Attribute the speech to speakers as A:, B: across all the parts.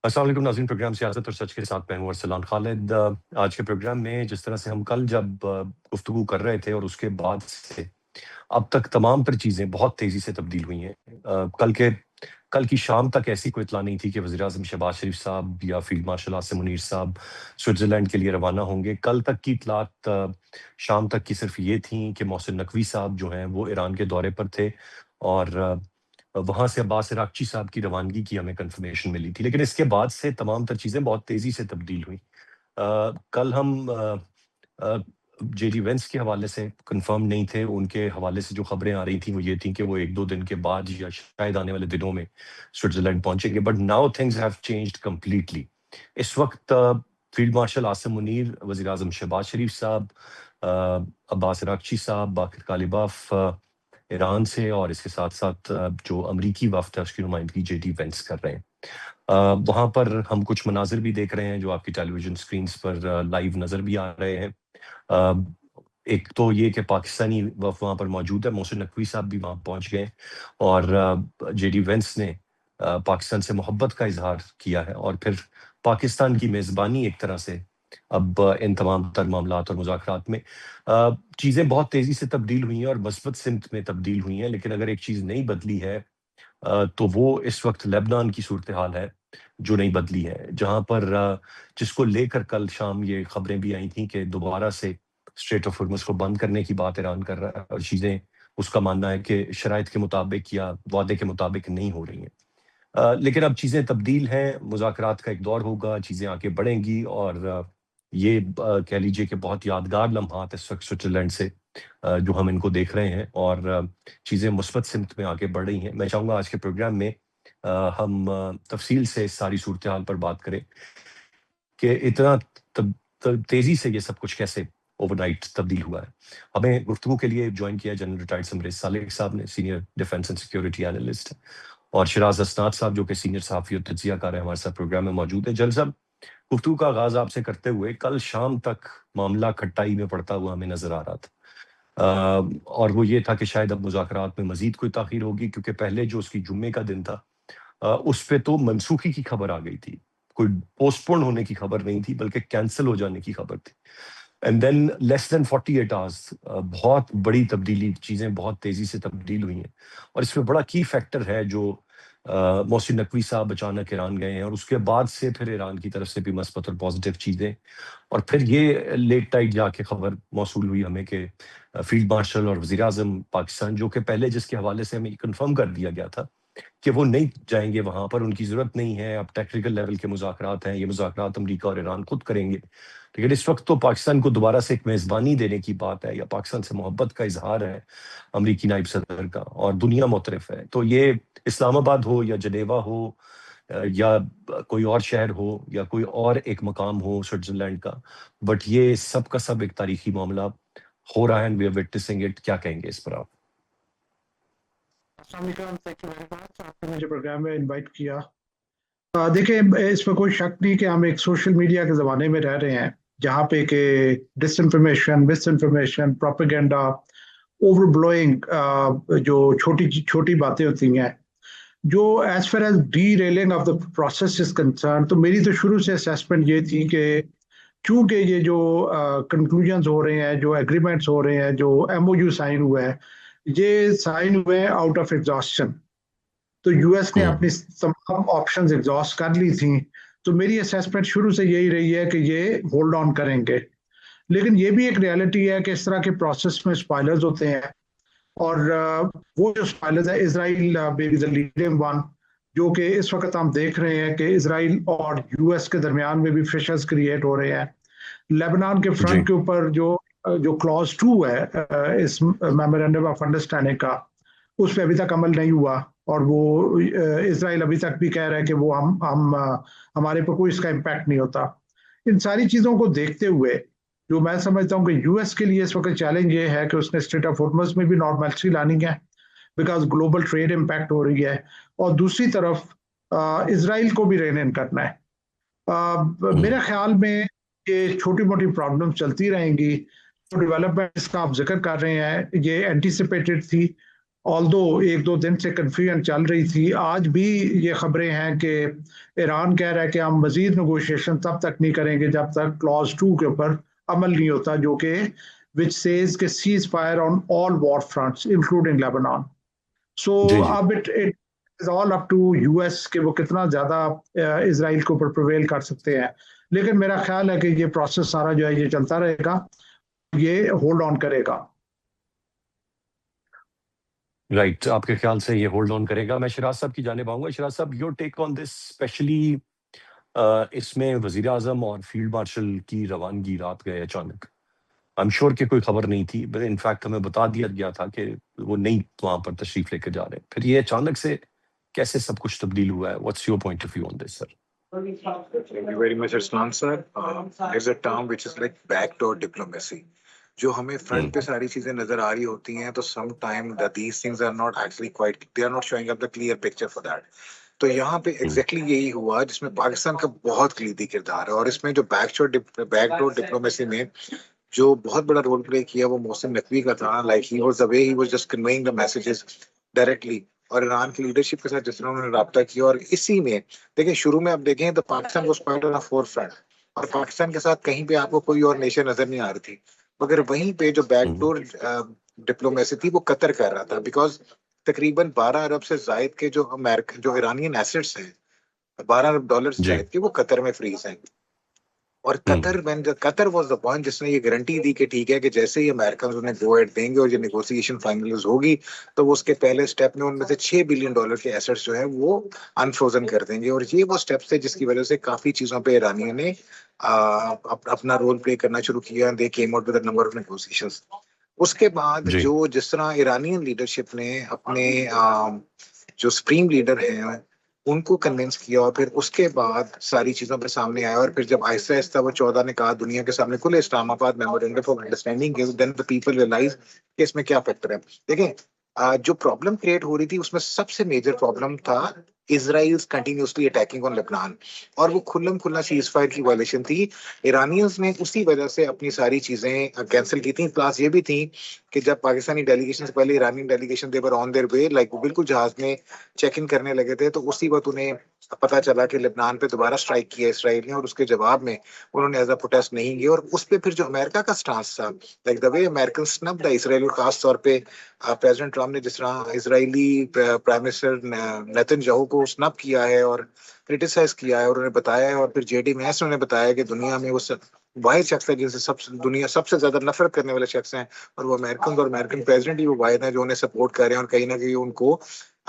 A: अस्सलाम वालेकुम नाज़रीन, प्रोग्राम सियासत और सच के साथ मैं हूं अरसलान खालिद। आज के प्रोग्राम में जिस तरह से हम कल जब गुफ्तगू कर रहे थे और उसके बाद से अब तक तमाम तर चीज़ें बहुत तेज़ी से तब्दील हुई हैं। कल की शाम तक ऐसी कोई इत्तला नहीं थी कि वज़ीर-ए-आज़म शहबाज शरीफ साहब या फ़ील्ड मार्शल आसिम मुनीर साहब स्विट्ज़रलैंड के लिए रवाना होंगे। कल तक की इत्तलात शाम तक की सिर्फ़ ये थी कि मोहसिन नकवी साहब जो हैं वो ईरान के दौरे पर थे और वहाँ से अब्बास अराग़ची साहब की रवानगी की हमें कन्फ़र्मेशन मिली थी। लेकिन इसके बाद से तमाम तर चीज़ें बहुत तेज़ी से तब्दील हुईं। कल हम अ, जेडी वेंस के हवाले से कंफर्म नहीं थे। उनके हवाले से जो खबरें आ रही थी वो ये थी कि वो 1-2 दिन के बाद या शायद आने वाले दिनों में स्विट्ज़रलैंड पहुँचेंगे। But now things have changed completely. इस वक़्त फ़ील्ड मार्शल आसिम मुनीर, वज़ीर-ए-आज़म शहबाज शरीफ साहब, अ, अब्बास अराग़ची साहब, बाक़र कालिबाफ ईरान से और इसके साथ-साथ जो अमरीकी वफ़्द है उसकी नुमाइंदगी जेडी वेंस कर रहे हैं। वहाँ पर हम कुछ मनाज़िर भी देख रहे हैं जो आपकी टेलीविज़न स्क्रीन्स पर लाइव नज़र भी आ रहे हैं। अ, एक तो ये कि पाकिस्तानी वफ़द वहाँ पर मौजूद है, मोहसिन नकवी साहब भी वहाँ पहुँच गए और जेडी वेंस ने पाकिस्तान से मोहब्बत का इज़हार किया है और फिर पाकिस्तान की मेज़बानी एक तरह से अब इन तमाम तर मामलात और मुज़ाकरात में चीज़ें बहुत तेज़ी से तब्दील हुई हैं और मस्बत सिमत में तब्दील हुई हैं। लेकिन अगर एक चीज़ नहीं बदली है तो वो इस वक़्त लेबनान की सूरत-ए-हाल है, जो नहीं बदली है। जहाँ पर जिसको लेकर कल शाम ये खबरें भी आई थीं कि दोबारा से स्ट्रेट ऑफ होर्मुज़ को बंद करने की बात ईरान कर रहा है और चीज़ें उसका मानना है कि शराइत के मुताबिक या वादे के मुताबिक नहीं हो रही हैं। लेकिन अब चीज़ें तब्दील हैं, मुज़ाकरात का एक दौर होगा, चीज़ें आगे बढ़ेंगी और ये कह लीजिए कि बहुत यादगार लम्हात इस वक़्त स्विट्ज़रलैंड से जो हम इनको देख रहे हैं और चीज़ें मुस्बत सिमत में आगे बढ़ रही हैं। मैं चाहूँगा आज के प्रोग्राम में हम तफ़सील से इस सारी सूरत-ए-हाल पर बात करें कि इतना तब तेज़ी से ये सब कुछ कैसे ओवरनाइट तब्दील हुआ है। हमें गुफ्तगू के लिए जॉइन किया जनरल रिटायर्ड समरेज़ सालेक साहब ने, senior defence and security analyst हैं और शिराज़ हसनात साहब जो कि सीनियर सहाफ़ी और तज्ज़ियाकार हैं, हमारे साथ प्रोग्राम में मौजूद हैं। जनरल साहब, गुफ्तगू का आगाज़ आपसे करते हुए कल शाम तक मामला खटाई में पड़ता हुआ हमें नज़र आ रहा था। और वो ये था कि शायद अब मुज़ाकरात में मज़ीद कोई ताख़ीर होगी क्योंकि पहले जो उसकी जुम्मे का दिन था उस पे तो मनसूखी की खबर आ गई थी। कोई पोस्टपोन होने की खबर नहीं थी बल्कि कैंसल हो जाने की खबर थी। And than less than 48 hours बहुत बड़ी तब्दीली, चीज़ें बहुत तेज़ी से तब्दील हुई हैं और इसमें बड़ा की फैक्टर है जो मोहसिन नकवी साहब अचानक ईरान गए हैं और उसके बाद से फिर ईरान की तरफ से भी मस्बत और पॉज़िटिव चीज़ें और फिर ये लेट नाइट जाके खबर मौसूल हुई हमें कि फ़ील्ड मार्शल और वज़ीर-ए-आज़म पाकिस्तान जो कि पहले जिसके हवाले से हमें ये कन्फर्म कर दिया गया था कि वो नहीं जाएँगे वहाँ पर, उनकी ज़रूरत नहीं है, अब टेक्निकल लेवल के मुज़ाकरात हैं, ये मुज़ाकरात अमेरिका और ईरान खुद करेंगे। लेकिन इस वक़्त तो पाकिस्तान को दोबारा से एक मेज़बानी देने की बात है या पाकिस्तान से मोहब्बत का इज़हार है अमरीकी नायब सदर का और दुनिया मुतरफ़ है। तो ये इस्लामाबाद हो या जेनेवा हो या कोई और शहर हो या कोई और एक मकाम हो स्विट्ज़रलैंड का, बट ये सब का सब एक तारीख़ी मामला हो रहा है and we are witnessing it. क्या कहेंगे इस पर आप?
B: अस्सलाम वालेकुम, थैंक यू वेरी मच, आपने मुझे प्रोग्राम में इनवाइट किया। देखिए, इसमें कोई शक नहीं कि हम एक सोशल मीडिया के ज़माने में रह रहे हैं, जहाँ पे कि disinformation, misinformation, propaganda, over blowing जो छोटी बातें होती हैं, जो as far as derailing of the process is concern, तो मेरी तो शुरू से असेसमेंट ये थी कि चूँकि ये जो कंक्लूजन्स हो रहे हैं, जो एग्रीमेंट्स हो रहे हैं, जो एमओयू साइन हुआ है, ये साइन हुए हैं आउट ऑफ एग्ज़ॉस्शन। तो यूएस ने
A: हुँ,
B: अपनी तमाम ऑप्शंस एग्ज़ॉस्ट कर ली थी, तो मेरी असेसमेंट शुरू से यही रही है कि ये होल्ड ऑन करेंगे। लेकिन ये भी एक रियलिटी है कि इस तरह के प्रोसेस में स्पॉयलर्स होते हैं और वो जो स्पॉयलर्स है, Israel baby the leading one, जो कि इस वक़्त हम देख रहे हैं कि इज़राइल और यूएस के दरमियान में भी फिशर्स क्रिएट हो रहे हैं। लेबनान के
A: जी।
B: फ्रंट के ऊपर जो क्लॉज़ 2 है इस मेमोरेंडम ऑफ अंडरस्टैंडिंग का, उस पे अभी तक अमल नहीं हुआ और वो इज़राइल अभी तक भी कह रहा है कि वो हमारे पे कोई इसका इम्पैक्ट नहीं होता। इन सारी चीज़ों को देखते हुए, जो मैं समझता हूँ कि यूएस के लिए इस वक़्त चैलेंज ये है कि उसने स्ट्रेट ऑफ होर्मुज़ में भी नॉर्मलिटी लानी है, बिकॉज़ ग्लोबल ट्रेड इम्पैक्ट हो रही है और दूसरी तरफ इज़राइल को भी रेन इन करना है।
A: हुँ,
B: मेरे ख्याल में ये छोटी-मोटी प्रॉब्लम चलती रहेंगी। जो डेवलपमेंट इसका आप ज़िक्र कर रहे हैं, ये एंटीसिपेटेड थी ऑल्दो एक दो दिन से कन्फ्यूजन चल रही थी, आज भी ये खबरें हैं कि ईरान कह रहा है कि हम मजीद नेगोशिएशन तब तक नहीं करेंगे जब तक क्लॉज 2 के ऊपर अमल नहीं होता, जो कि विच सेज के ceasefire on all war fronts including Lebanon. So
A: जी जी।
B: अब it is all up to US कि वो कितना ज्यादा इसराइल के ऊपर प्रिवेल कर सकते हैं। लेकिन मेरा ख्याल है कि ये प्रोसेस सारा जो है ये चलता रहेगा, ये होल्ड ऑन करेगा।
A: राइट, आपके ख्याल से ये होल्ड ऑन करेगा। मैं शिराज साहब की जानिब आऊंगा। शिराज साहब, your take on this, specially इसमें वजीर आजम और फील्ड मार्शल की रवानगी रात गए अचानक। आई एम श्योर कि कोई खबर नहीं थी, बट इनफैक्ट हमें बता दिया गया था कि वो नहीं वहां पर तशरीफ लेकर जा रहे। फिर ये अचानक से कैसे सब कुछ तब्दील हुआ है? What's your point of view on this, sir?
C: Thank you very much, Arslan sir. There's a term which is like backdoor diplomacy. जो हमें फ्रंट पे सारी चीजें नजर आ रही होती हैं, तो some time these things are not actually quite, they are not showing up the clear picture for that. तो यहाँ पे एग्जैक्टली यही हुआ जिसमें पाकिस्तान का बहुत कलीदी किरदार है। और इसमें जो बैकडोर डिप्लोमेसी में जो बहुत बड़ा रोल प्ले किया वो मोहसिन नकवी का था। Like he was the way he was just conveying the messages directly, और ईरान की लीडरशिप के साथ जिस तरह उन्होंने रब्ता किया। और इसी में देखिए, शुरू में आप देखें तो Pakistan was quite on the forefront, और पाकिस्तान के साथ कहीं पे आपको कोई और नेशन नजर नहीं आ रही थी। मगर वहीं पे जो बैकडोर डिप्लोमेसी थी वो कतर कर रहा था, बिकॉज तकरीबन 12 अरब से जायद के जो ईरानियन एसेट्स हैं, 12 अरब डॉलर से
A: जी।
C: जायद के, वो कतर में फ्रीज हैं। और कतर वाज द पॉइंट जिसने ये गारंटी दी कि ठीक है कि जैसे ही अमेरिकन उन्हें गो एट देंगे और ये नेगोशिएशन फाइनलाइज होगी, तो वो उसके पहले स्टेप में उनमें से $6 बिलियन के एसेट्स जो है वो अनफ्रोजन कर देंगे। और ये वो स्टेप्स थे जिसकी वजह से काफी चीजों पे ईरानियों ने अपना रोल प्ले करना शुरू किया। They came out with a number of negotiations. उसके बाद
A: जी।
C: जिस तरह ईरानियन लीडरशिप ने अपने जो सुप्रीम लीडर हैं उनको कन्विंस किया, और फिर उसके बाद सारी चीजों पे सामने आया। और फिर जब आहिस्ता आहिस्ता वो 14 ने कहा दुनिया के सामने खुले Islamabad memorandum for understanding, then the people realise कि इसमें क्या फैक्टर है। देखें, जो प्रॉब्लम क्रिएट हो रही थी उसमें सबसे मेजर प्रॉब्लम था Israel continuously attacking on Lebanon, और वो खुल्लम खुल्ला सीज फायर की वायलेशन थी। ईरानियंस ने उसी वजह से अपनी सारी चीजें कैंसिल की थी। प्लस ये भी थी कि जब पाकिस्तानी डेलीगेशन से पहले Iranian delegation they were on their way, like वो बिल्कुल जहाज में चेक इन करने लगे थे, तो उसी वक्त उन्हें पता चला कि लेबनान पे दोबारा स्ट्राइक किया इसराइल ने, और उसके जवाब में उन्होंने एज अ प्रोटेस्ट नहीं किया। और उस पे फिर जो अमेरिका का स्टांस था, like the way American snub the Israel, और खास तौर पे प्रेसिडेंट ट्रम्प ने जिस तरह इसराइली प्राइम मिनिस्टर नेतन्याहू को स्नब किया है और क्रिटिसाइज किया है, और उन्हें बताया है, और फिर जेडी वैंस ने बताया कि दुनिया में वो वाहिद शख्स है जिनसे दुनिया सबसे ज्यादा नफरत करने वाले शख्स हैं, और वो अमेरिकन और अमेरिकन प्रेसिडेंट ही वो वाहिद हैं जो उन्हें सपोर्ट कर रहे हैं और कहीं ना कहीं उनको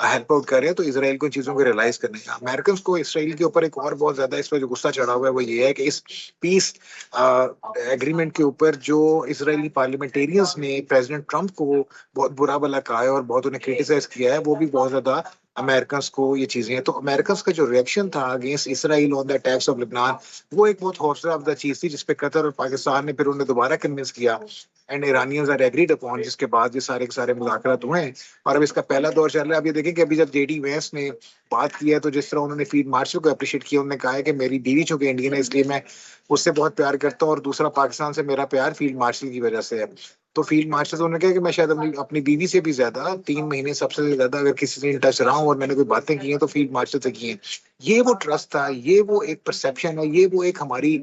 C: हेल्प आउट कर रहे हैं। तो इसराइल को इन चीजों को रियलाइज करने का, अमेरिकन को इसराइल के ऊपर एक और बहुत ज्यादा इस पर जो गुस्सा चढ़ा हुआ है वो ये है कि इस पीस एग्रीमेंट के ऊपर जो इसराइली पार्लियामेंटेरियंस ने प्रेसिडेंट ट्रंप को बहुत बुरा भला कहा है और बहुत उन्हें क्रिटिसाइज किया है, वो भी बहुत ज्यादा अमेरिकन को ये चीजें हैं। तो अमेरिकन का जो रिएक्शन था against Israel on the attacks of Lebanon, वो एक बहुत हौसला अफजा चीज थी जिसपे कतर और पाकिस्तान ने फिर उन्हें दोबारा कन्विंस किया, and Iranians are agreed upon, जिसके बाद ये सारे के सारे मुज़ाकरात हुए हैं। और अब इसका पहला दौर चल रहा है। अब ये देखें कि अभी जब जेडी वैंस ने बात की है, तो जिस तरह उन्होंने फील्ड मार्शल को अप्रिशिएट किया, उन्होंने कहा है कि मेरी बीवी चूंकि इंडियन है इसलिए मैं उससे बहुत प्यार करता हूँ, और दूसरा पाकिस्तान से मेरा प्यार फील्ड मार्शल की वजह से है। तो फील्ड मार्शल से उन्होंने कहा कि मैं शायद अपनी बीवी से भी ज्यादा 3 महीने सबसे ज्यादा अगर किसी से इन टच रहा हूँ और मैंने कोई बातें की हैं तो फील्ड मार्शल से की हैं। ये वो ट्रस्ट था, ये वो एक परसेप्शन है, ये वो एक हमारी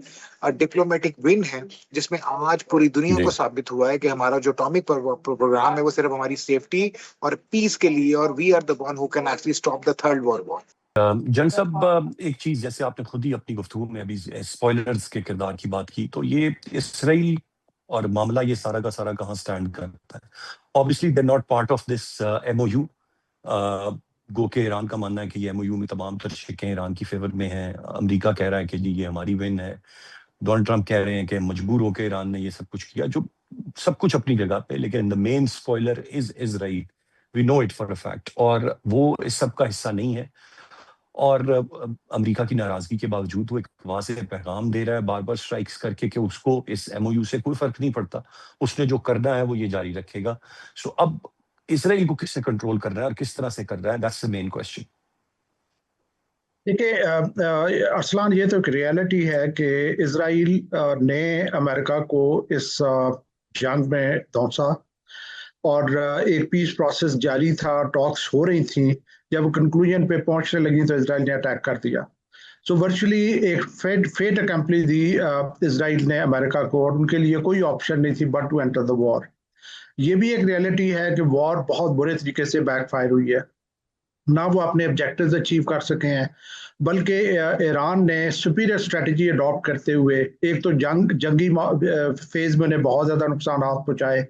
C: डिप्लोमेटिक विन है जिसमें आज पूरी दुनिया
A: जी।
C: को साबित हुआ है कि हमारा जो एटॉमिक प्रोग्राम है वो सिर्फ हमारी सेफ्टी और पीस के लिए, और we are the one who can actually stop the third world war.
A: जंग साहब, एक चीज जैसे आपने खुद ही अपनी गुफ्तगू में अभी स्पॉयलर्स के किरदार की बात की, तो ये इसराइल और मामला ये सारा का सारा कहाँ स्टैंड करता है? Obviously they not part of this MOU. गो के ईरान का मानना है कि ये एमओयू में तमाम तर शिकें ईरान की फेवर में हैं। अमेरिका कह रहा है कि जी ये हमारी विन है। डोनाल्ड ट्रंप कह रहे हैं कि मजबूर होकर ईरान ने ये सब कुछ किया, जो सब कुछ अपनी जगह पे, लेकिन the main spoiler is Israel. We know it for a fact, और वो इस सब का हिस्सा नहीं है। और अमेरिका की नाराजगी के बावजूद वो एक वहां से पैगाम दे रहा है बार बार स्ट्राइक्स करके कि उसको इस एमओयू से कोई फर्क नहीं पड़ता, उसने जो करना है वो ये जारी रखेगा। सो अब इसराइल को किससे कंट्रोल कर रहा है और किस तरह से कर रहा है, दैट्स द मेन क्वेश्चन।
B: देखिए अरसलान, ये तो एक रियलिटी है कि इसराइल ने अमेरिका को इस जंग में धौंसा, और एक पीस प्रोसेस जारी था, टॉक्स हो रही थी। जब वो कंक्लूजन पे पहुंचने लगी तो इसराइल ने अटैक कर दिया। सो वर्चुअली एक फेट अकम्पली दी इसराइल ने अमेरिका को, और उनके लिए कोई ऑप्शन नहीं थी but to enter the war. ये भी एक रियलिटी है कि वॉर बहुत बुरे तरीके से बैकफायर हुई है, ना वो अपने ऑब्जेक्टिव्स अचीव कर सके हैं, बल्कि ईरान ने सुपीरियर स्ट्रेटजी अडॉप्ट करते हुए एक तो जंगी फेज में उन्हें बहुत ज़्यादा नुकसान पहुंचाए,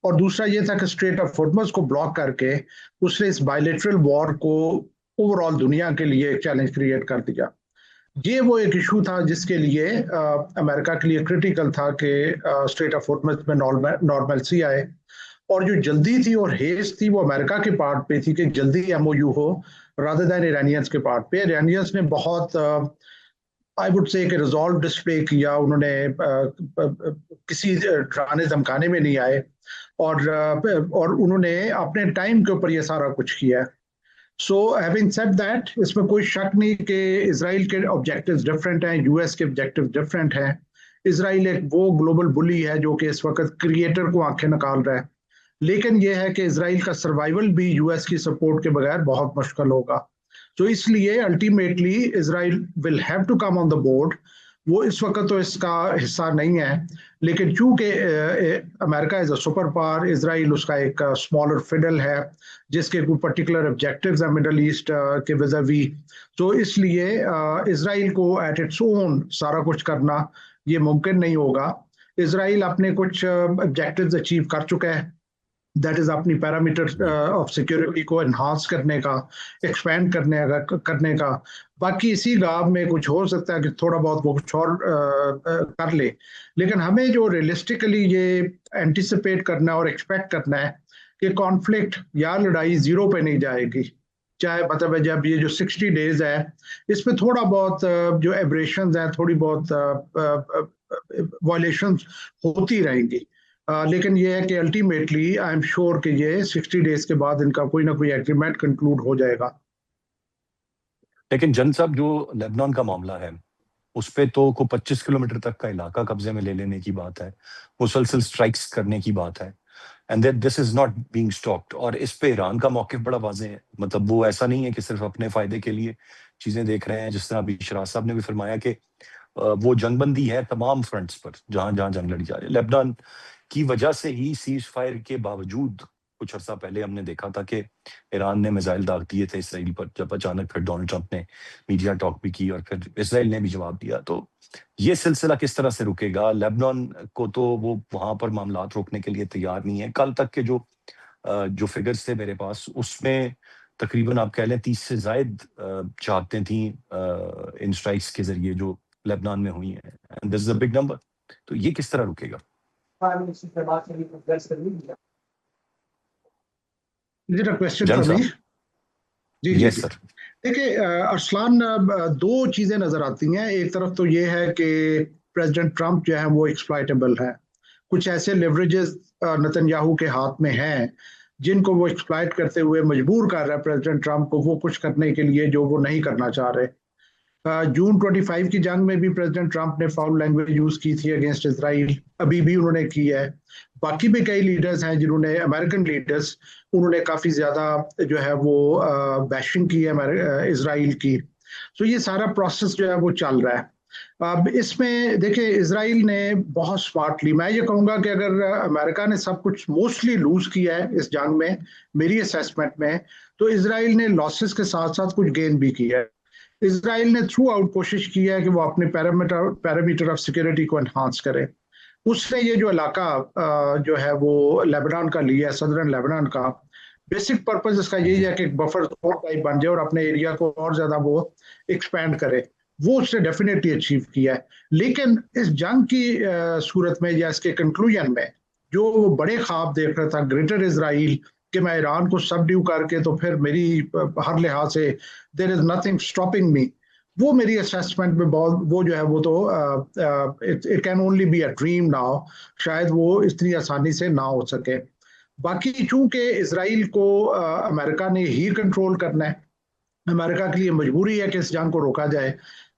B: और दूसरा ये था कि स्ट्रेट ऑफ हॉर्मुज़ को ब्लॉक करके उसने इस बायलैटरल वॉर को ओवरऑल दुनिया के लिए एक चैलेंज क्रिएट कर दिया। ये वो एक इशू था जिसके लिए अमेरिका के लिए क्रिटिकल था कि स्ट्रेट ऑफ हॉर्मुज़ में नॉर्मलसी आए, और जो जल्दी थी और हेज थी वो अमेरिका के पार्ट पे थी कि जल्दी एमओयू हो, रादर देन ईरानियंस के पार्ट पे। ईरानियंस ने बहुत आई वुड से कि रिजॉल्व डिस्प्ले किया, उन्होंने किसी डराने धमकाने में नहीं आए, और उन्होंने अपने टाइम के ऊपर ये सारा कुछ किया। सो हैविंग सेड दैट, इसमें कोई शक नहीं कि इसराइल के ऑब्जेक्टिव्स डिफरेंट हैं, यूएस के ऑब्जेक्टिव डिफरेंट हैं। इसराइल एक वो ग्लोबल बुली है जो कि इस वक्त क्रिएटर को आंखें निकाल रहा है, लेकिन यह है कि इसराइल का सर्वाइवल भी यूएस की सपोर्ट के बगैर बहुत मुश्किल होगा। तो इसलिए ultimately Israel will have to come on the board. वो इस वक्त तो इसका हिस्सा नहीं है, लेकिन चूंकि America is a super power, Israel उसका एक स्मॉलर फिडल है जिसके कोई पर्टिकुलर ऑब्जेक्टिव्स हैं मिडल ईस्ट के विज़ावी। तो इसलिए इसराइल को एट इट्स ओन सारा कुछ करना ये मुमकिन नहीं होगा। इसराइल अपने कुछ ऑब्जेक्टिव्स अचीव कर चुका है, दैट इज अपनी पैरामीटर ऑफ सिक्योरिटी को एनहांस करने का, एक्सपैंड करने का। बाकी इसी गांव में कुछ हो सकता है कि थोड़ा बहुत वो कुछ और कर ले, लेकिन हमें जो रियलिस्टिकली ये एंटिसिपेट करना और एक्सपेक्ट करना है कि कॉन्फ्लिक्ट या लड़ाई जीरो पे नहीं जाएगी। चाहे मतलब जब ये जो 60 डेज है इसमें थोड़ा बहुत जो एब्रेशंस हैं, थोड़ी बहुत वायलेशंस होती रहेंगी, लेकिन ये है कि अल्टीमेटली आई एम श्योर कि ये 60 डेज के बाद इनका कोई ना कोई एग्रीमेंट कंक्लूड हो जाएगा।
A: लेकिन जन साहब, जो लेबनान का मामला है उस पे तो को 25 किलोमीटर तक का इलाका कब्जे में ले लेने की बात है, मुसलसल स्ट्राइक्स करने की बात है, and that this is not being stopped. और इस पे ईरान का मौकिफ बड़ा वाज़ेह है, मतलब वो ऐसा नहीं है कि सिर्फ अपने फायदे के लिए चीजें देख रहे हैं। जिस तरह अभी शराज साहब ने भी फरमाया कि वो जंगबंदी है तमाम फ्रंट्स पर जहां जहां जंग लड़ी जा रही है। लेबनान की वजह से ही सीज फायर के बावजूद कुछ अर्सा पहले हमने देखा था कि ईरान ने मिसाइल दाग दिए थे इसराइल पर, जब अचानक फिर डोनाल्ड ट्रंप ने मीडिया टॉक भी की और फिर इसराइल ने भी जवाब दिया। तो ये सिलसिला किस तरह से रुकेगा? लेबनान को तो वो वहां पर मामलात रोकने के लिए तैयार नहीं है। कल तक के जो फिगर्स थे मेरे पास उसमें तकरीबन आप कह लें 30 से जायद चाहतें थी इन स्ट्राइक्स के जरिए जो लेबनान में हुई हैं, and this is a big number. तो ये किस तरह रुकेगा?
B: क्वेश्चन
A: जन
B: फॉर मी?
A: साहब।
B: जी जी
A: यस
B: जी।
A: सर।
B: देखिए अरसलान, दो चीजें नजर आती हैं। एक तरफ तो ये है कि प्रेसिडेंट ट्रंप जो है वो एक्सप्लॉइटेबल है, कुछ ऐसे लेवरेजेस नेतन्याहू के हाथ में हैं जिनको वो एक्सप्लॉइट करते हुए मजबूर कर रहा है प्रेसिडेंट ट्रंप को वो कुछ करने के लिए जो वो नहीं करना चाह रहे। जून 25 की जंग में भी प्रेसिडेंट ट्रंप ने फाउल लैंग्वेज यूज की थी अगेंस्ट इसराइल, अभी भी उन्होंने की है। बाकी भी कई लीडर्स हैं जिन्होंने, अमेरिकन लीडर्स, उन्होंने काफी ज्यादा जो है वो बैशिंग की है इसराइल की। तो ये सारा प्रोसेस जो है वो चल रहा है। अब इसमें देखिए इसराइल ने बहुत स्मार्टली, मैं ये कहूंगा कि अगर अमेरिका ने सब कुछ मोस्टली लूज किया है इस जंग में, मेरी असेसमेंट में, तो इसराइल ने लॉसेस के साथ साथ कुछ गेन भी किया है। इसराइल ने थ्रू आउट कोशिश की है कि वो अपने पैरामीटर ऑफ सिक्योरिटी को एनहांस करे। उसने ये जो इलाका जो है वो लेबनान का लिया है, सदर्न लेबनान का, बेसिक पर्पस इसका यही है कि एक बफर जोन टाइप बन जाए और अपने एरिया को और ज्यादा वो एक्सपैंड करे। वो उसने डेफिनेटली अचीव किया है। लेकिन इस जंग की सूरत में या इसके कंक्लूजन में जो वो बड़े ख्वाब देख रहा था, ग्रेटर इसराइल, कि मैं ईरान को सबड्यू करके तो फिर मेरी हर लिहाज से there is nothing stopping me, वो मेरी असेसमेंट में बहुत, वो जो है वो तो it can only be a dream now, शायद वो इतनी आसानी से ना हो सके। बाकी चूंकि इसराइल को अमेरिका ने ही कंट्रोल करना है, अमेरिका के लिए मजबूरी है कि इस जंग को रोका जाए,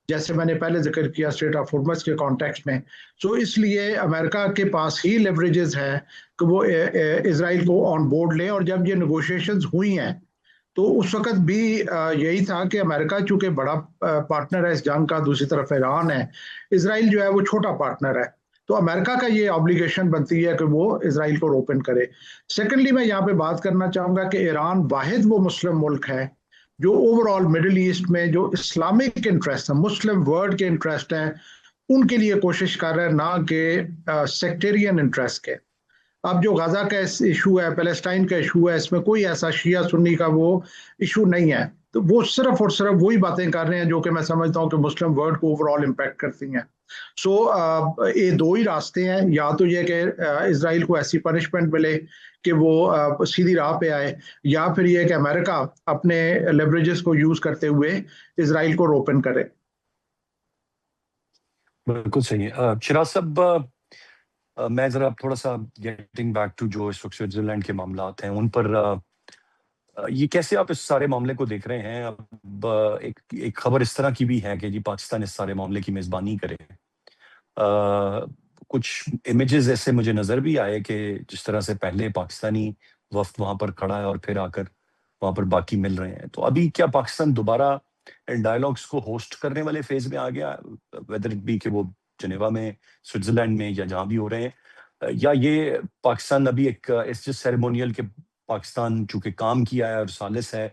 B: जैसे मैंने पहले जिक्र किया स्ट्रेट ऑफ हॉर्मज़ के कॉन्टेक्स्ट में। सो इसलिए अमेरिका के पास ही लेवरेजेस है कि वो इजराइल को ऑन बोर्ड ले। और जब ये नेगोशिएशंस हुई हैं तो उस वक्त भी यही था कि अमेरिका चूंकि बड़ा पार्टनर है इस जंग का, दूसरी तरफ ईरान है, इसराइल जो है वो छोटा पार्टनर है। तो अमेरिका का ये ऑब्लिगेशन बनती है कि वो इसराइल को ओपन करे। सेकेंडली मैं यहाँ पे बात करना चाहूंगा कि ईरान वाहिद वो मुस्लिम मुल्क है जो ओवरऑल मिडिल ईस्ट में जो इस्लामिक इंटरेस्ट है, मुस्लिम वर्ल्ड के इंटरेस्ट हैं, उनके लिए कोशिश कर रहे हैं, ना कि सेक्टेरियन इंटरेस्ट के। अब जो गाजा का इशू है, पैलेस्टाइन का इशू है, इसमें कोई ऐसा शिया सुन्नी का वो इशू नहीं है। तो वो सिर्फ और सिर्फ वही बातें कर रहे हैं जो कि मैं समझता हूँ कि मुस्लिम वर्ल्ड को ओवरऑल इम्पैक्ट करती हैं। सो ये दो ही रास्ते हैं, या तो ये कि इसराइल को ऐसी पनिशमेंट मिले कि वो सीधी राह पे आए, या फिर ये कि अमेरिका अपने लेवरेजेस को यूज करते हुए इसराइल को रोपन करे।
A: बिल्कुल सही है। शिराज साहब, मैं जरा थोड़ा सा गेटिंग बैक टू जो इस वक्त स्विट्जरलैंड के मामलात हैं उन पर, ये कैसे आप इस सारे मामले को देख रहे हैं? अब एक खबर इस तरह की भी है कि जी पाकिस्तान इस सारे मामले की मेजबानी करे। कुछ इमेजेस ऐसे मुझे नजर भी आए कि जिस तरह से पहले पाकिस्तानी वफ्द वहां पर खड़ा है और फिर आकर वहां पर बाकी मिल रहे हैं। तो अभी क्या पाकिस्तान दोबारा इन डायलॉग्स को होस्ट करने वाले फेज में आ गया, वेदर इट बी कि वो जिनेवा में, स्विट्जरलैंड में या जहां भी हो रहे हैं, या ये पाकिस्तान अभी एक इस जिस सेरेमोनियल के पाकिस्तान चूंकि काम किया है और सालिस है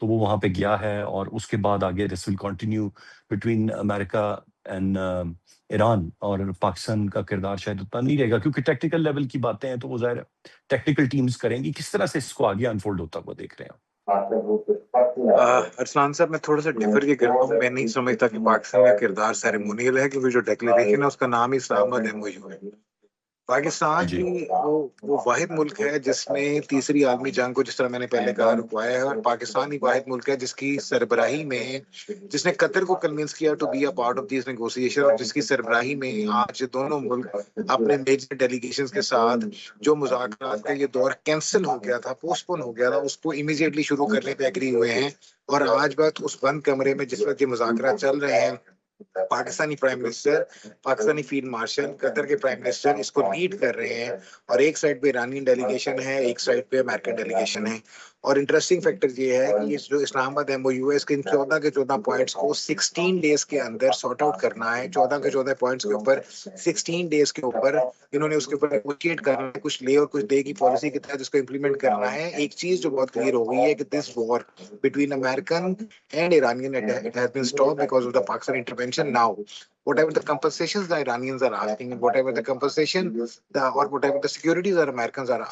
A: तो वो वहां पे गया है, और उसके बाद आगे this will continue between America and Iran, और पाकिस्तान का किरदार शायद उतना नहीं रहेगा क्योंकि टेक्निकल लेवल की बातें हैं तो वो जाहिर टेक्निकल टीम्स करेंगी। किस तरह से इसको आगे अनफोल्ड होता हुआ देख रहे हैं आप?
C: अरसलान साहब, मैं थोड़ा सा डिफर ये करता हूँ। मैं नहीं समझता कि पाकिस्तान का किरदार सेरेमोनियल है, क्योंकि जो डिक्लेरेशन है उसका नाम ही इस्लामाबाद एमओयू है। पाकिस्तान
A: जी।
C: ही वो वाहिद मुल्क है जिसने तीसरी आलमी जंग को, जिस तरह मैंने पहले कहा, रुकवाया है। और पाकिस्तान ही वाहिद मुल्क है जिसकी सरबराही में, जिसने कतर को कन्विंस किया to be a part of this negotiation, और जिसकी सरबराही में आज दोनों मुल्क अपने मेजर डेलीगेशंस के साथ जो मुज़ाकरात का ये दौर कैंसिल हो गया था, पोस्टपोन हो गया था, उसको इमीडिएटली शुरू करने पे एग्री हुए हैं। और आज बात उस बंद कमरे में जिस वक्त ये मुज़ाकरात चल रहे हैं, Pakistani prime minister, Pakistani field marshal, Qatar के प्राइम मिनिस्टर इसको लीड कर रहे हैं। और एक साइड पे ईरानियन डेलीगेशन है, एक साइड पे अमेरिकन डेलीगेशन है। और इंटरेस्टिंग फैक्टर ये है कि इस जो इस्लामाबाद एमओयू है, इसके इन 14 के 14 पॉइंट्स को 16 डेज के अंदर सॉर्ट आउट करना है। 14 के 14 पॉइंट्स के ऊपर 16 डेज के ऊपर इन्होंने उसके ऊपर नेगोशिएट करना है, कुछ ले और कुछ दे की पॉलिसी के तहत उसको इंप्लीमेंट करना है। एक चीज जो बहुत क्लियर हो गई है कि this war between American and Iranian, it has been stopped because of the Pakistan intervention. Now, whatever the compensations the Iranians are asking, and whatever the compensation or whatever the securities the Americans are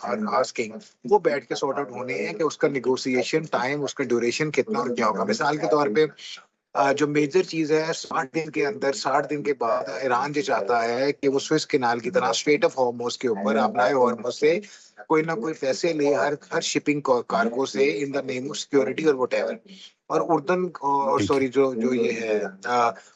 C: asking, वो बैठ के sort out होने हैं कि उसका negotiation time, उसका duration कितना और क्या होगा। मिसाल के तौर पे जो मेजर चीज है, 60 दिन के अंदर, 60 दिन के बाद ईरान ये चाहता है कि वो स्विस कैनाल की तरह स्ट्रेट ऑफ हॉर्मुज के ऊपर अपना हॉर्मुज से कोई ना कोई पैसे ले हर शिपिंग कार्गो से, in the name of security और व्हाटएवर। और उर्दन और
A: ठीक
C: सॉरी जो ये है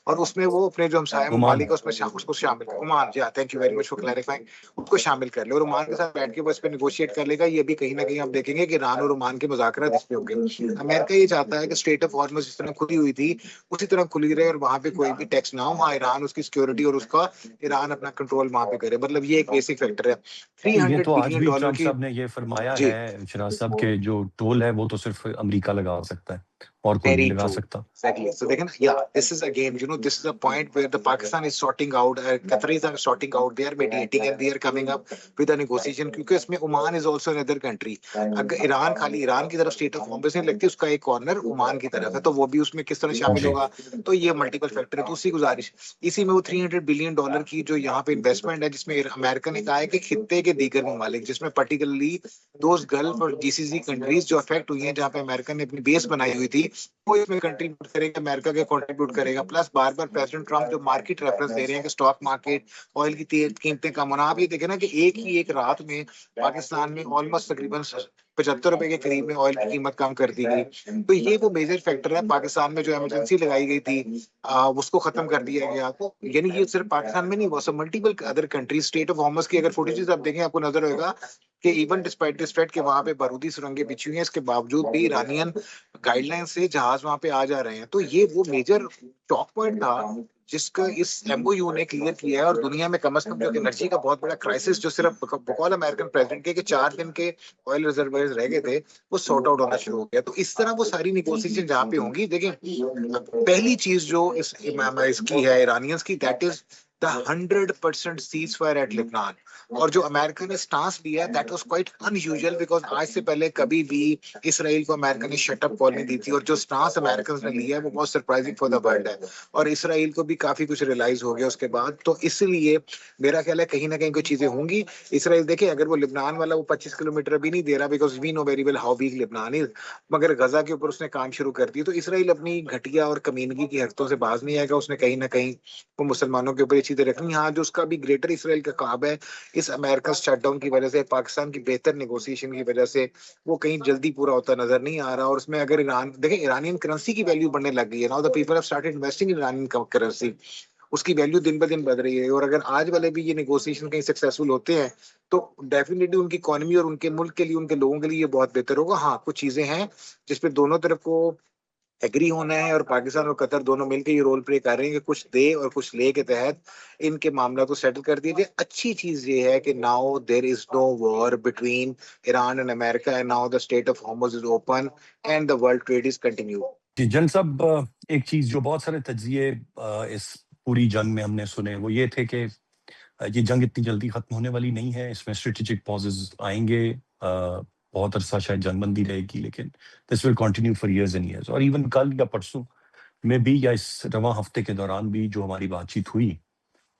C: और उसमें वो अपने जो हमसाया
A: ओमान।
C: ममालिक है उसमें उसको शामिल कर, ओमान, या thank you very much for clarifying, उसको शामिल कर ले और ओमान के साथ बैठ के बस पे नेगोशिएट कर लेगा। ये भी कहीं ना कहीं आप देखेंगे कि ईरान और ओमान के मुज़ाकरात इस पे होंगे। अमेरिका ये चाहता है कि स्ट्रेट ऑफ हॉर्मुज जिस तरह खुली हुई थी उसी तरह खुली रहे और वहां पे कोई भी टैक्स ना हो। हाँ, ईरान उसकी सिक्योरिटी और उसका ईरान अपना कंट्रोल वहां पे करे। मतलब ये एक बेसिक फैक्टर है।
A: ये
C: 300
A: तो आज
C: बिलियन
A: भी
C: डॉलर
A: ट्रम्प
C: की।
A: साहब ने ये फरमाया
C: जी,
A: है शिराज साहब के जो टोल है वो तो सिर्फ अमेरिका लगा सकता है और कोई नहीं
C: very
A: लगा
C: true.
A: सकता।
C: Exactly. So they can, yeah, this is again, this is a point where the Pakistan is sorting out, Qataris are sorting out, they are mediating and they are coming up with a negotiation, क्योंकि इसमें Oman is also another country. अगर Iran खाली Iran की तरफ state of Hormuz नहीं लगती, उसका एक कॉर्नर ओमान की तरफ है, तो वो भी उसमें किस तरह शामिल
A: जी।
C: होगा। तो ये मल्टीपल फैक्टर है। तो उसी गुजारिश, इसी में वो 300 बिलियन डॉलर की जो यहाँ पे इन्वेस्टमेंट है, जिसमें अमेरिका ने कहा है कि खित्ते के दीगर ममालिक, जिसमें पर्टिकुलरली दोज गल्फ और जीसीसी कंट्रीज जो अफेक्ट हुई हैं, जहाँ पे अमेरिका ने अपनी बेस बनाई हुई थी, वो इसमें कंट्रीब्यूट करेगा, अमेरिका के कंट्रीब्यूट करेगा। प्लस बार बार प्रेसिडेंट ट्रम्प जो मार्केट रेफरेंस दे रहे हैं कि स्टॉक मार्केट, ऑयल की कीमतें कम होना। आप ये देखें ना कि एक ही एक रात में पाकिस्तान में ऑलमोस्ट तकरीबन ₹75 के करीब में ऑयल की कीमत कम कर दी गई। तो ये वो मेजर फैक्टर है। पाकिस्तान में जो इमरजेंसी लगाई गई थी उसको खत्म कर दिया गया। तो यानी ये सिर्फ पाकिस्तान में नहीं, वो multiple other countries, state of Hormuz की अगर फुटेजेस आप देखें आपको नजर होगा कि इवन डिस्पाइट दिस थ्रेट के वहां पे बारूदी सुरंगें बिछी हुई हैं, इसके बावजूद भी ईरानियन गाइडलाइन से जहाज वहां पे आ जा रहे हैं। तो ये वो मेजर टॉक पॉइंट था जिसका इस एमओयू ने क्लियर किया है। और दुनिया में कम से कम जो एनर्जी का बहुत बड़ा क्राइसिस जो सिर्फ बकौल अमेरिकन प्रेसिडेंट के 4 दिन के ऑयल रिजर्वायर्स रह गए थे, वो सॉर्ट आउट होना शुरू हो गया। तो इस तरह वो सारी निगोसिएशन जहाँ पे होंगी, देखिए पहली चीज जो इसकी है ईरानियंस की, that is the 100% cease fire eight Lebanon. और जो अमेरिका ने स्टांस लिया है that was quite unusual, because आज से पहले कभी भी इसराइल को अमेरिका ने शट अप कॉल नहीं दी थी। और जो स्टांस अमेरिकन ने लिया है वो बहुत सरप्राइजिंग फॉर द वर्ल्ड है। और इसराइल को भी काफी कुछ रियलाइज हो गया उसके बाद। तो इसलिए मेरा ख्याल है कहीं ना कहीं कोई चीजें होंगी। इसराइल देखे अगर वो लेबनान वाला वो 25 किलोमीटर भी नहीं दे रहा, because we know very well how weak Lebanon is, मगर गजा के ऊपर उसने काम शुरू कर दिया। तो इसराइल अपनी घटिया और कमीनगी की हरकतों से बाज नहीं आएगा। उसने कहीं ना कहीं वो मुसलमानों के ऊपर ये चीजें रखनी। हाँ, जो उसका भी ग्रेटर इसराइल का ख्वाब है, इस अमेरिका शटडाउन की वजह से, पाकिस्तान की बेहतर नेगोशिएशन की वजह से, वो कहीं जल्दी पूरा होता नजर नहीं आ रहा। और उसमें अगर ईरान देखें, ईरानियन करेंसी की वैल्यू बढ़ने लग गई है। Now the people have started investing in Iranian currency, उसकी वैल्यू दिन ब दिन बढ़ रही है। और अगर आज वाले भी ये नेगोशिएशन कहीं सक्सेसफुल होते हैं तो डेफिनेटली उनकी इकोनॉमी और उनके मुल्क के लिए, उनके लोगों के लिए ये बहुत बेहतर होगा। हाँ, कुछ चीजें हैं जिसपे दोनों तरफ को एग्री होना है, और पाकिस्तान और कतर दोनों मिलकर ये रोल प्ले कर रहे हैं कि कुछ दे और कुछ ले के तहत इनके मामला को सेटल कर दिया जाए। अच्छी चीज ये है कि now there is no war between Iran and America, and now the state of Hormuz is open and the world trade is continue.
A: जी जन साहब, एक चीज जो बहुत सारे तज्जिए इस पूरी जंग में हमने सुने वो ये थे कि ये जंग इतनी जल्दी खत्म होने वाली नहीं है, इसमें स्ट्रेटेजिक पॉजेज आएंगे, बहुत अरसा शायद जंगबंदी रहेगी, लेकिन this will continue for years and years. और इवन कल या परसों में भी या इस रवां हफ्ते के दौरान भी जो हमारी बातचीत हुई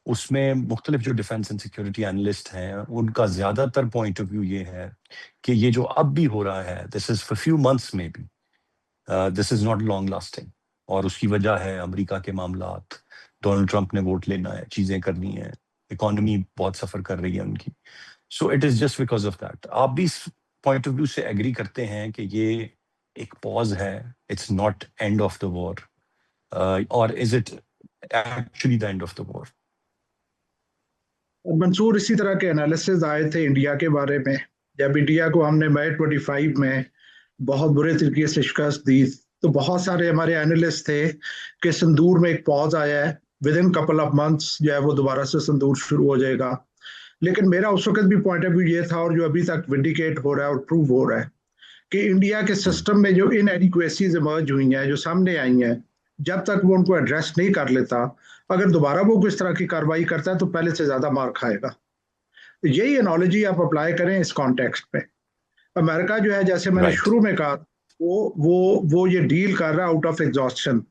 A: उसमें मुख्तलिफ जो डिफेंस एंड सिक्योरिटी एनालिस्ट हैं उनका ज्यादातर पॉइंट ऑफ व्यू ये है कि ये जो अब भी हो रहा है this is for few months में भी, this is not long lasting. और उसकी वजह है अमेरिका के मामलात, डोनाल्ड ट्रंप ने वोट लेना है, चीजें करनी है, इकोनॉमी बहुत सफर कर रही है उनकी। So it is just because of that. आप भी इस पॉइंट ऑफ व्यू से एग्री करते हैं कि ये एक पॉज है, it's not end of the war, और is it actually the end of the war?
B: Mansoor, इसी तरह के एनालिसिस आए थे इंडिया के बारे में जब इंडिया को हमने मई 25 में बहुत बुरे तरीके से शिकस्त दी। तो बहुत सारे हमारे एनालिस्ट थे कि संदूर में एक पॉज आया है, with in couple of months जो है वो दोबारा से संदूर शुरू हो जाएगा। लेकिन मेरा उस वक्त भी पॉइंट ऑफ व्यू ये था, और जो अभी तक विंडिकेट हो रहा है और प्रूव हो रहा है, कि इंडिया के सिस्टम में जो इनएडिक्वेसीज इमर्ज हुई हैं, जो सामने आई हैं, जब तक वो उनको एड्रेस नहीं कर लेता, अगर दोबारा वो किस तरह की कार्रवाई करता है तो पहले से ज्यादा मार खाएगा। तो यही एनोलॉजी आप अप्लाई करें इस कॉन्टेक्स्ट में। अमेरिका जो है, जैसे मैंने शुरू में कहा, वो ये डील कर रहा है आउट ऑफ एग्जॉस्शन।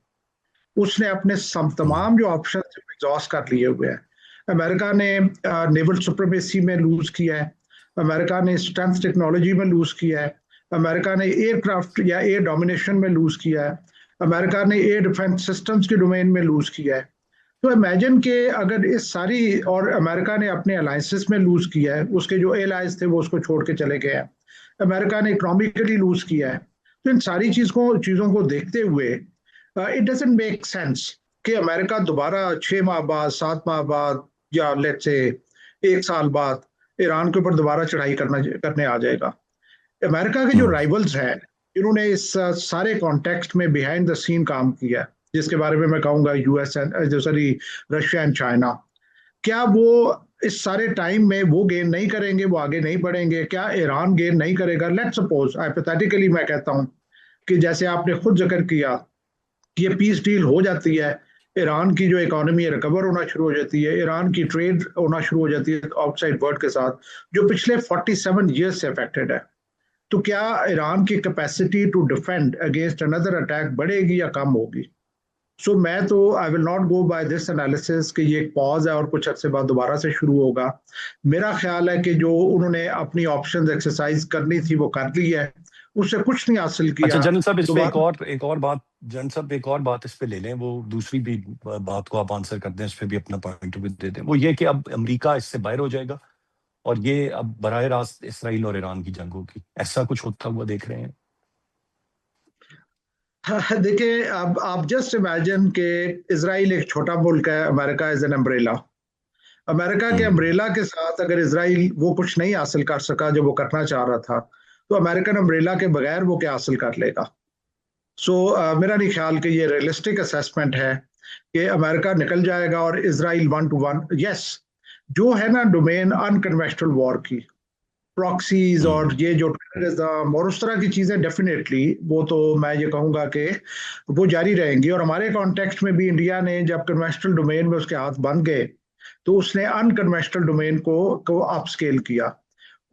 B: उसने अपने तमाम जो ऑप्शन एग्जॉस्ट कर लिए हुए हैं। अमेरिका ने नेवल सुप्रीमेसी में लूज किया है, अमेरिका ने स्ट्रेंथ टेक्नोलॉजी में लूज किया है, अमेरिका ने एयरक्राफ्ट या एयर डोमिनेशन में लूज किया है, अमेरिका ने एयर डिफेंस सिस्टम्स के डोमेन में लूज किया है। तो इमेजिन के अगर इस सारी, और अमेरिका ने अपने अलायंसेस में लूज किया है, उसके जो एलाइज थे वो उसको छोड़ के चले गए हैं, अमेरिका ने इकोनॉमिकली लूज किया है। तो इन सारी चीज़ों को देखते हुए इट डजंट मेक सेंस कि अमेरिका दोबारा 6 माह बाद, 7 माह बाद, या लेट्स से 1 साल बाद ईरान के ऊपर दोबारा चढ़ाई करने आ जाएगा। अमेरिका के जो राइवल्स हैं, इन्होंने इस सारे कॉन्टेक्स्ट में बिहाइंड द सीन काम किया, जिसके बारे में मैं कहूँगा US and Russia and China, क्या वो इस सारे टाइम में वो गेन नहीं करेंगे, वो आगे नहीं बढ़ेंगे? क्या ईरान गेन नहीं करेगा? लेट्स सपोज हाइपोथेटिकली मैं कहता हूँ कि जैसे आपने खुद जिक्र किया कि ये पीस डील हो जाती है, ईरान की जो इकोनॉमी है रिकवर होना शुरू हो जाती है, ईरान की ट्रेड होना शुरू हो जाती है आउटसाइड वर्ल्ड के साथ, जो पिछले 47 ईयर्स से अफेक्टेड है। तो क्या ईरान की capacity to defend against another attack बढ़ेगी या कम होगी? सो मैं तो I will not go by this analysis कि ये एक पॉज है और कुछ अर्से बाद दोबारा से शुरू होगा। मेरा ख्याल है कि जो उन्होंने अपनी ऑप्शंस एक्सरसाइज करनी थी वो कर ली है, उससे कुछ नहीं हासिल किया।
A: अच्छा जनरल साहब, इस पे एक और बात, जनरल साहब एक और बात इस पे ले लें, वो दूसरी भी बात को आप आंसर कर दें, इस पे भी अपना पॉइंट ऑफ व्यू दे दें। वो ये कि अब अमेरिका इससे बाहर हो जाएगा और ये अब बराह रास्त इसराइल और ईरान की जंग होगी, ऐसा कुछ होता हुआ देख रहे हैं?
B: देखिए, अब आप जस्ट इमेजिन कि इसराइल एक छोटा मुल्क है, America is an umbrella. America के अम्ब्रेला के साथ अगर इसराइल वो कुछ नहीं हासिल कर सका जो वो करना चाह रहा था, तो अमेरिकन अम्ब्रेला के बगैर वो क्या हासिल कर लेगा? मेरा नहीं ख्याल कि ये रियलिस्टिक असेसमेंट है कि अमेरिका निकल जाएगा और इसराइल 1-to-1। यस, जो है ना डोमेन अनकन्वेंशनल वॉर की, प्रॉक्सीज और ये जो टेररिज्म और उस तरह की चीजें, डेफिनेटली वो तो मैं ये कहूंगा कि वो जारी रहेंगी। और हमारे कॉन्टेक्स्ट में भी इंडिया ने जब कन्वेंशनल डोमेन में उसके हाथ बंद गए, तो उसने अनकन्वेंशनल डोमेन को अपस्केल किया।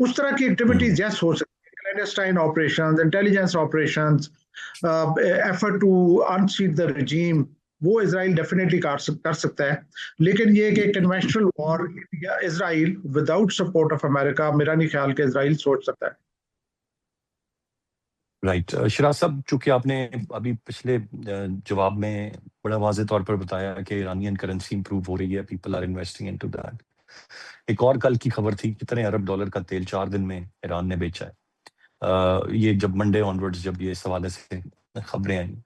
B: उस तरह की एक्टिविटीज यस हो सकती है, clandestine operations, intelligence operations, effort to unseat the regime, वो इसराइल डेफिनेटली कर सकता है। लेकिन ये कि कन्वेंशनल वॉर या Israel without support of America, मेरा नहीं ख्याल कि इसराइल सोच सकता है।
A: राइट। शिराज साहब, चूंकि आपने अभी पिछले जवाब में बड़ा वाज़ेह तौर पर बताया कि ईरानियन करेंसी इंप्रूव हो रही है, people are investing into that. एक और कल की खबर थी, कितने अरब डॉलर का तेल 4 दिन में ईरान ने बेचा है। ये जब मंडे ऑनवर्ड्स जब ये इस हवाले से खबरें आई,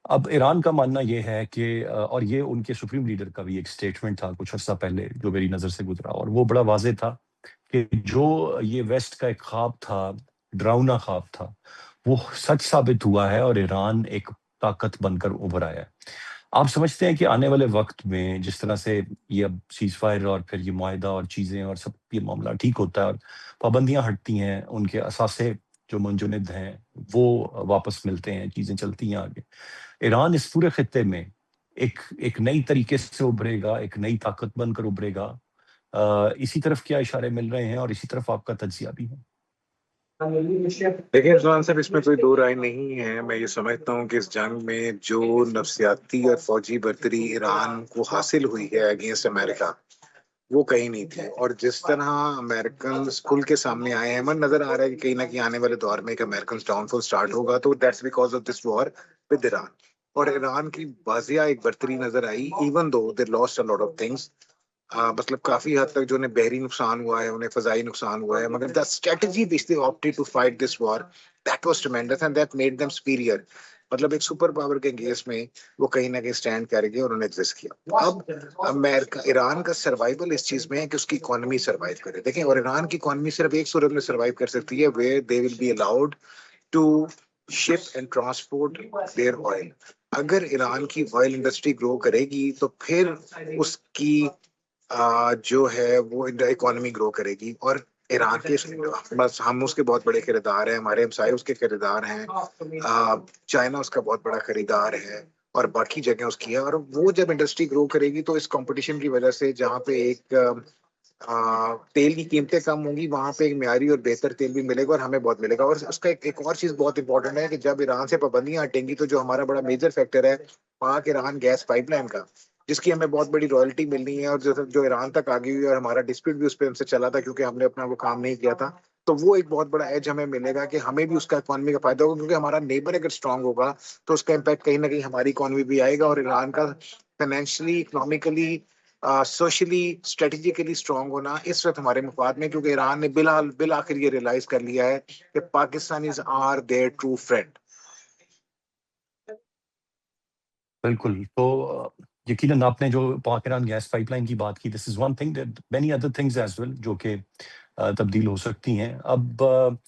A: अब ईरान का मानना ये है कि और ये उनके सुप्रीम लीडर का भी एक स्टेटमेंट था कुछ अर्सा पहले जो मेरी नज़र से गुजरा, और वो बड़ा वाज़ेह था कि जो ये वेस्ट का एक ख्वाब था, डरावना ख्वाब था, वो सच साबित हुआ है और ईरान एक ताकत बनकर उभर आया है। आप समझते हैं कि आने वाले वक्त में जिस तरह से ये अब सीज फायर और फिर ये मुआहिदा और चीज़ें और सब ये मामला ठीक होता है और पाबंदियां हटती हैं, उनके असासे जो मुंजमद हैं वो वापस मिलते हैं, चीज़ें चलती हैं आगे, ईरान इस पूरे खित्ते में एक एक नई तरीके से उभरेगा, एक नई ताकत बनकर उभरेगा? इसी तरफ क्या इशारे मिल रहे हैं और इसी तरफ आपका तज्जिया भी है?
C: देखिए रिजवान साहब, इसमें कोई दो राय नहीं है। मैं ये समझता हूँ कि इस जंग में जो नफसियाती और फौजी बर्तरी ईरान को हासिल हुई है अगेंस्ट अमेरिका, वो कहीं नहीं थी। और जिस तरह अमेरिकन खुल के सामने आए हैं, मन नजर आ रहा है कि कहीं ना कहीं आने वाले दौर में एक अमेरिकन डाउनफॉल स्टार्ट होगा, तो that's because of this war with Iran. और ईरान की बाजिया एक बर्तरी नजर आई, even though they lost a lot of things. मतलब काफी हद तक जो उन्हें बहरी नुकसान हुआ है, उन्हें फजाई नुकसान हुआ है, मगर the strategy which they opted to fight this war, that was tremendous and that made them superior. मतलब एक सुपर पावर के केस में वो कहीं ना कहीं स्टैंड करके उन्होंने एग्जिस्ट किया। अब अमेरिका, ईरान का सर्वाइवल इस चीज में है कि उसकी इकोनॉमी सर्वाइव करे। देखें, और ईरान की इकोनॉमी सिर्फ एक सूरत में सर्वाइव कर सकती है, where they will be allowed to ship and transport their oil. अगर ईरान की ऑयल इंडस्ट्री ग्रो करेगी तो फिर उसकी जो है वो इकोनॉमी ग्रो करेगी। और ईरान के, बस हम उसके बहुत बड़े खरीदार हैं, हमारे हमसाए उसके खरीदार हैं, चाइना उसका बहुत बड़ा खरीदार है और बाकी जगह उसकी है। और वो जब इंडस्ट्री ग्रो करेगी तो इस कंपटीशन की वजह से जहाँ पे एक तेल की कीमतें कम होंगी, वहां पे एक म्यारी और बेहतर तेल भी मिलेगा और हमें बहुत मिलेगा। और उसका एक और चीज बहुत इंपॉर्टेंट है कि जब ईरान से पाबंदियां हटेंगी तो जो हमारा बड़ा मेजर फैक्टर है पाक ईरान गैस पाइपलाइन का, जिसकी हमें बहुत बड़ी रॉयल्टी मिलनी है, और जो ईरान तक आ गई हुई है, और हमारा डिस्प्यूट भी उस पर हमसे चला था क्योंकि हमने अपना वो काम नहीं किया था, तो वो एक बहुत बड़ा एज हमें मिलेगा कि हमें भी उसका इकोनॉमी का फायदा होगा, क्योंकि हमारा नेबर अगर स्ट्रांग होगा तो उसका इम्पैक्ट कहीं ना कहीं हमारी इकोनॉमी भी आएगा। और ईरान का financially, economically, socially, strategically strong होना इस वक्त हमारे मुफाद में, क्योंकि ईरान ने बिल आखिर ये रियलाइज कर लिया है कि Pakistanis are their true friend.
A: बिल्कुल। तो यकीनन आपने जो पाक ईरान गैस पाइपलाइन की बात की, this is one thing, many other things as well जो कि तब्दील हो सकती हैं। अब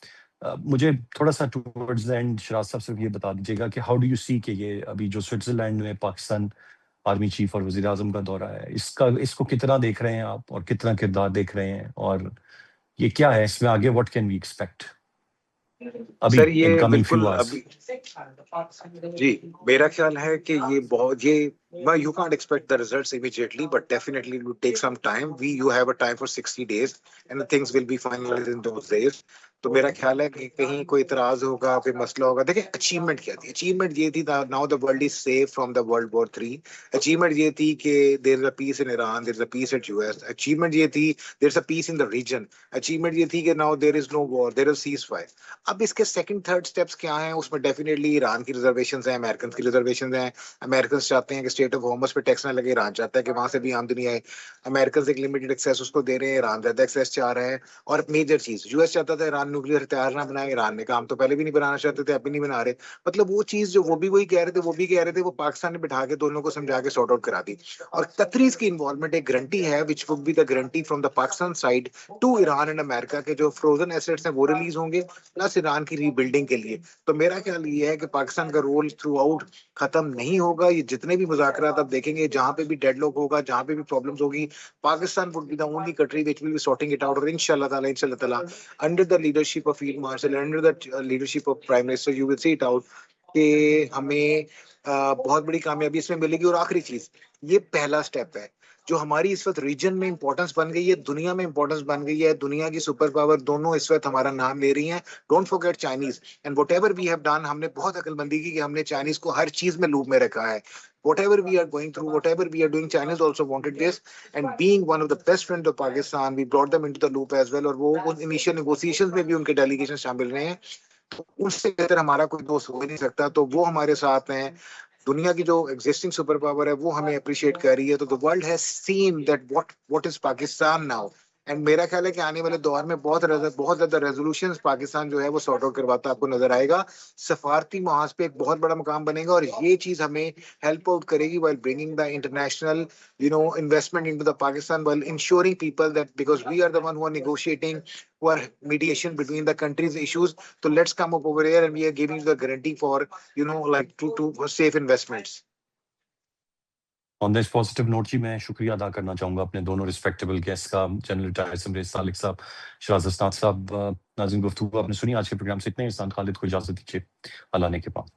A: मुझे थोड़ा सा टुवर्ड्स द एंड शिराज साहब सिर्फ ये बता दीजिएगा कि हाउ डू यू सी कि ये अभी जो स्विट्जरलैंड में पाकिस्तान आर्मी चीफ और वजीर आजम का दौरा है, इसको कितना देख रहे हैं आप और कितना किरदार देख रहे हैं, और ये क्या है इसमें आगे, व्हाट कैन वी एक्सपेक्ट अभी
C: सर
A: इन
C: ये
A: कमिंग फ्यू
C: बिल्कुल
A: आवर्स?
C: जी, मेरा ख्याल है कि you can't expect the results immediately, but definitely it will take some time. You have a time for 60 days and the things will be finalized in those days. तो मेरा ख्याल है कि कहीं कोई इतराज होगा, कोई मसला होगा। देखिए अचीवमेंट क्या थी? अचीवमेंट ये थी now the world is safe from the world war 3। Achievement ये थी कि there is a peace in Iran, there is a peace at US. Achievement ये थी there is a peace in the region. Achievement ये थी कि now there is no war, there is ceasefire. अब इसके सेकंड थर्ड स्टेप्स क्या हैं? उसमें डेफिनेटली ईरान की रिजर्वेशंस हैं, अमेरिकन की रिजर्वेशंस हैं। अमेरिकन चाहते हैं कि स्टेट ऑफ होमस पे टैक्स ना लगे, ईरान चाहता है कि वहां से भी आमदनी आए। अमेरिकन एक लिमिटेड एक्सेस उसको दे रहे हैं, ईरान ज्यादा एक्सेस चाह रहा है। और मेजर चीज यूएस चाहता था ईरान न्यूक्लियर हथियार ना बनाए, ईरान ने काम तो पहले भी नहीं बनाना चाहते थे, अब भी नहीं बना रहे। मतलब वो चीज जो वो भी वही कह रहे थे, वो भी कह रहे थे, वो पाकिस्तान ने बिठा के दोनों को समझा के सॉर्ट आउट करा दी। और कतरीज की इन्वॉल्वमेंट एक गारंटी है, which would be the guarantee from the Pakistan side to Iran and America के जो फ्रोजन एसेट्स हैं वो रिलीज होंगे, प्लस ईरान की रीबिल्डिंग के लिए। तो मेरा ख्याल ये है कि पाकिस्तान का रोल थ्रू आउट खत्म नहीं होगा। ये जितने भी मुज़ाकरात आप देखेंगे, जहां पे भी डेडलॉक होगा, जहां पे भी प्रॉब्लम्स होगी, Pakistan would be the only country which will be sorting it out. और इंशाल्लाह ताला under the leadership of field marshal, under the leadership of prime minister, you will see it out कि हमें बहुत बड़ी कामयाबी इसमें मिलेगी। और आखिरी चीज, ये पहला स्टेप है जो हमारी इस वक्त रीजन में इंपॉर्टेंस बन गई है, दुनिया में इंपॉर्टेंस बन गई है। दुनिया की सुपर पावर दोनों इस वक्त हमारा नाम ले रही हैं। Don't forget Chinese and whatever we have done. हमने बहुत अकलमंदी की कि हमने चाइनीज को हर चीज में लूप में रखा है। Whatever we are going through, whatever we are doing, China's also wanted this, and being one of the best friends of Pakistan, we brought them into the loop as well. और वो उन initial negotiations में भी उनके delegation शामिल रहे हैं। तो उससे बेहतर हमारा कोई दोस्त हो ही नहीं सकता। तो वो हमारे साथ हैं। दुनिया की जो एग्जिस्टिंग सुपर पावर है वो हमें अप्रिशिएट कर रही है। तो the world has seen that what is Pakistan now. And मेरा ख्याल है कि आने वाले दौर में बहुत ज्यादा रेजोल्यूशंस पाकिस्तान जो है वो सॉर्ट आउट करवाता आपको नजर आएगा। सफारती महाज पे एक बहुत बड़ा मुकाम बनेगा और ये चीज हमें हेल्प आउट करेगी while bringing the international investment into the Pakistan, while ensuring people that because we are the one who are negotiating, who are mediation between the countries issues. So let's come up over here and we are giving you the guarantee for like to safe investments.
A: On this positive note जी मैं शुक्रिया अदा करना चाहूँगा अपने दोनों respectable guest का, general retired Samrez Salik साहब, शराज अस्ताद साहब। नाज़रीन, गुफ्तगू आपने सुनी। आज के प्रोग्राम से इतने। इरशाद खालिद को इजाज़त दीजिए। अल्लाह ने के पास।